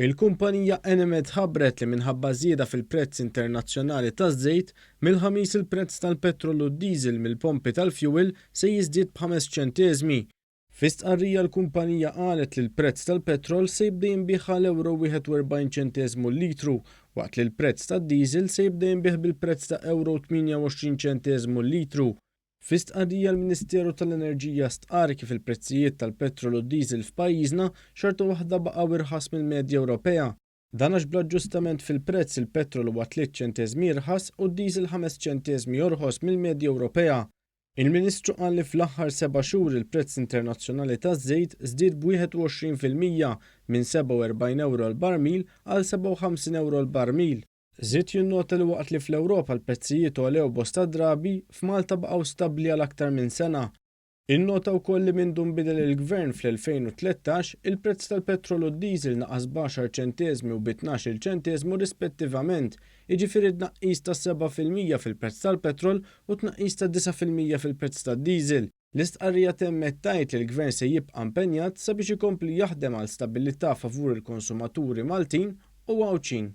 Il-kumpanija Enemed ħabbret li minħabba żieda fil-prezz internazzjonali taż-żejt, mill-ħamis il-prezz tal-petrol u d-diesel mill-pompi tal-fuel se jiżdied b'5 ċenteżmi. Fi stqarrija l-kumpanija qalet li l-prezz tal-petrol se jibda jinbih għal euro 41 ċenteżmu l-litru, waqt li l-prezz tad-diesel se jibda jinbih bil-prezz ta' euro 28 ċenteżmu l-litru. Fi stqarrija l-Ministeru tal-Enerġija stqar kif il-prezzijiet tal-petrol u d-diesel f'pajjiżna xorta waħda baqgħu irħas mill-medja Ewropea. Dan għax bl-aġġustament fil-prezz il-petrol huwa 3 ċenteżmi irħas u d-diesel 5 ċenteżmi orħos mill-medja Ewropea. Il-Ministru qal li fl-aħħar 7 xhur il-prezz internazzjonali taż-żejt żdied b'21% minn 47 euro l-barmil għal 57 euro l-barmil. Żied jinnota li waqt li fl-Ewropa l-prezzijiet għolew bosta drabi, f'Malta baqgħu stabbli għal aktar minn sena. Innota wkoll li mindu nbidel il-Gvern fl-2013 il-prezz tal-petrol u d-diesel naqas b'10 ċenteżmi u b'12 ċenteżmu rispettivament, jiġifieri tnaqqis ta' 7% fil-prezz tal-petrol u tnaqqis ta' 9% fil-prezz tad-diesel. L-istqarrija temmet tgħid li l-Gvern se jibqa' impenjat sabiex ikompli jaħdem għal stabbilità favur il-konsumaturi Maltin u Għawċin.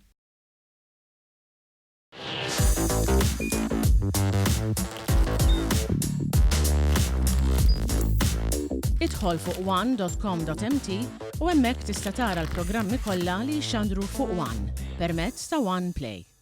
Idħol fuq one.com.mt u hemmhekk tista' tara l-programmi kollha li jxandru fuq One permezz ta' One Play.